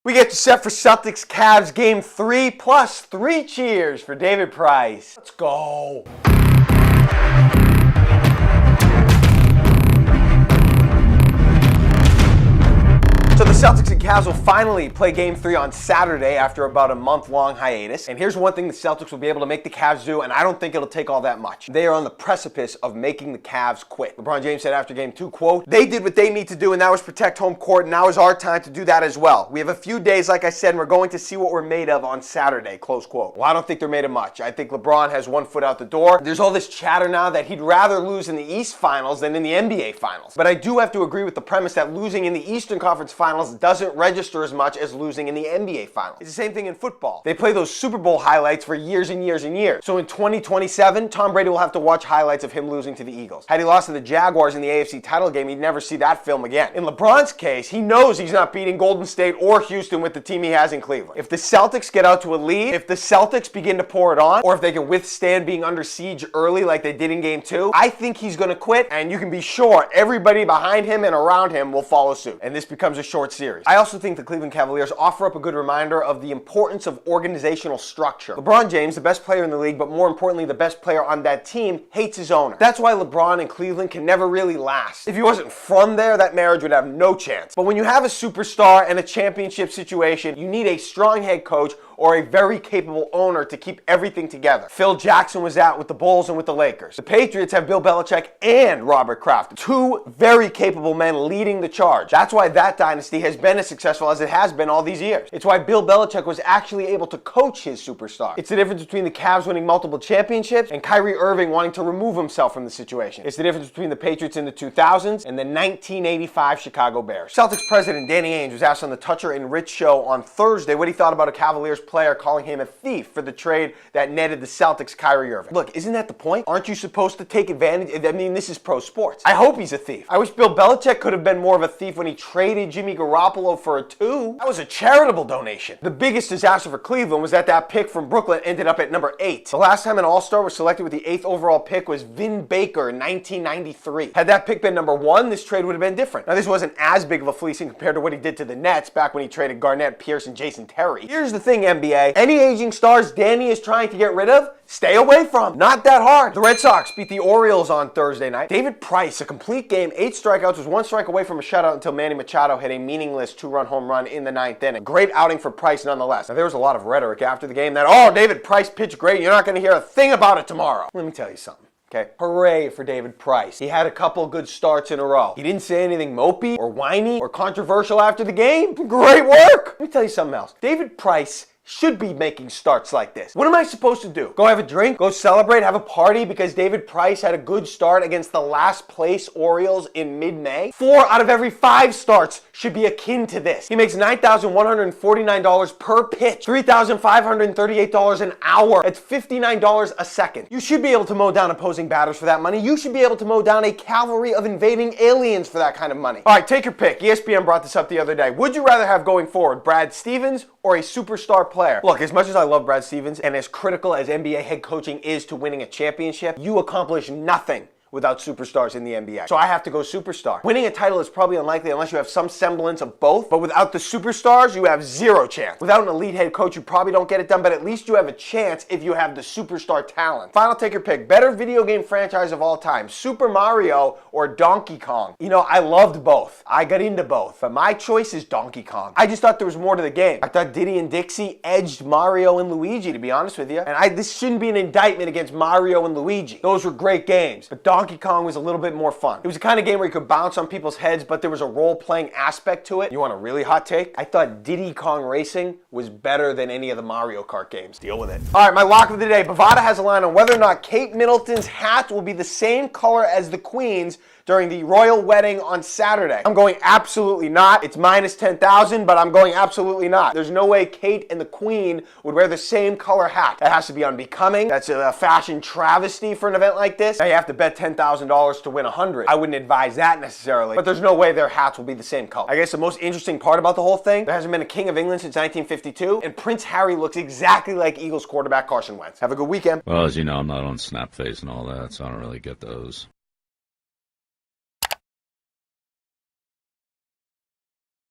We get you set for Celtics Cavs Game 3 plus 3 cheers for David Price. Let's go. So the Celtics and Cavs will finally play Game 3 on Saturday after about a month-long hiatus. And here's one thing the Celtics will be able to make the Cavs do, and I don't think it'll take all that much. They are on the precipice of making the Cavs quit. LeBron James said after Game 2, quote, "They did what they need to do, and that was protect home court, and now is our time to do that as well. We have a few days, like I said, and we're going to see what we're made of on Saturday," close quote. Well, I don't think they're made of much. I think LeBron has one foot out the door. There's all this chatter now that he'd rather lose in the East Finals than in the NBA Finals. But I do have to agree with the premise that losing in the Eastern Conference Finals doesn't register as much as losing in the NBA Finals. It's the same thing in football. They play those Super Bowl highlights for years and years and years. So in 2027, Tom Brady will have to watch highlights of him losing to the Eagles. Had he lost to the Jaguars in the AFC title game, he'd never see that film again. In LeBron's case, he knows he's not beating Golden State or Houston with the team he has in Cleveland. If the Celtics get out to a lead, if the Celtics begin to pour it on, or if they can withstand being under siege early like they did in Game 2, I think he's going to quit, and you can be sure everybody behind him and around him will follow suit. And this becomes a short series. I also think the Cleveland Cavaliers offer up a good reminder of the importance of organizational structure. LeBron James, the best player in the league, but more importantly, the best player on that team, hates his owner. That's why LeBron and Cleveland can never really last. If he wasn't from there, that marriage would have no chance. But when you have a superstar and a championship situation, you need a strong head coach or a very capable owner to keep everything together. Phil Jackson was out with the Bulls and with the Lakers. The Patriots have Bill Belichick and Robert Kraft, two very capable men leading the charge. That's why that dynasty has been as successful as it has been all these years. It's why Bill Belichick was actually able to coach his superstar. It's the difference between the Cavs winning multiple championships and Kyrie Irving wanting to remove himself from the situation. It's the difference between the Patriots in the 2000s and the 1985 Chicago Bears. Celtics president Danny Ainge was asked on the Toucher and Rich show on Thursday what he thought about a Cavaliers player calling him a thief for the trade that netted the Celtics Kyrie Irving. Look, isn't that the point? Aren't you supposed to take advantage? I mean, this is pro sports. I hope he's a thief. I wish Bill Belichick could have been more of a thief when he traded Jimmy Garoppolo for a 2. That was a charitable donation. The biggest disaster for Cleveland was that pick from Brooklyn ended up at number 8. The last time an All-Star was selected with the 8th overall pick was Vin Baker in 1993. Had that pick been number 1, this trade would have been different. Now, this wasn't as big of a fleecing compared to what he did to the Nets back when he traded Garnett, Pierce, and Jason Terry. Here's the thing, NBA. Any aging stars Danny is trying to get rid of, stay away from. Not that hard. The Red Sox beat the Orioles on Thursday night. David Price, a complete game, 8 strikeouts, was 1 strike away from a shutout until Manny Machado hit a meaningless 2-run home run in the 9th inning. Great outing for Price nonetheless. Now, there was a lot of rhetoric after the game that, oh, David Price pitched great, you're not going to hear a thing about it tomorrow. Let me tell you something. Okay. Hooray for David Price. He had a couple good starts in a row. He didn't say anything mopey or whiny or controversial after the game. Great work. Let me tell you something else. David Price should be making starts like this. What am I supposed to do? Go have a drink? Go celebrate? Have a party because David Price had a good start against the last place Orioles in mid-May? 4 out of every 5 starts should be akin to this. He makes $9,149 per pitch, $3,538 an hour. That's $59 a second. You should be able to mow down opposing batters for that money. You should be able to mow down a cavalry of invading aliens for that kind of money. All right, take your pick. ESPN brought this up the other day. Would you rather have going forward Brad Stevens or a superstar player? Look, as much as I love Brad Stevens and as critical as NBA head coaching is to winning a championship, you accomplish nothing without superstars in the NBA. So I have to go superstar. Winning a title is probably unlikely unless you have some semblance of both, but without the superstars, you have 0 chance. Without an elite head coach, you probably don't get it done, but at least you have a chance if you have the superstar talent. Final, take your pick. Better video game franchise of all time, Super Mario or Donkey Kong? You know, I loved both. I got into both, but my choice is Donkey Kong. I just thought there was more to the game. I thought Diddy and Dixie edged Mario and Luigi, to be honest with you. And this shouldn't be an indictment against Mario and Luigi. Those were great games, but Donkey Kong was a little bit more fun. It was the kind of game where you could bounce on people's heads, but there was a role-playing aspect to it. You want a really hot take? I thought Diddy Kong Racing was better than any of the Mario Kart games. Deal with it. All right, my lock of the day. Bovada has a line on whether or not Kate Middleton's hat will be the same color as the Queen's during the royal wedding on Saturday. I'm going absolutely not. It's minus 10,000, but I'm going absolutely not. There's no way Kate and the Queen would wear the same color hat. That has to be unbecoming. That's a fashion travesty for an event like this. Now you have to bet $10,000 to win 100. I wouldn't advise that necessarily, but there's no way their hats will be the same color. I guess the most interesting part about the whole thing, there hasn't been a King of England since 1952, and Prince Harry looks exactly like Eagles quarterback Carson Wentz. Have a good weekend. Well, as you know, I'm not on Snapface and all that, so I don't really get those.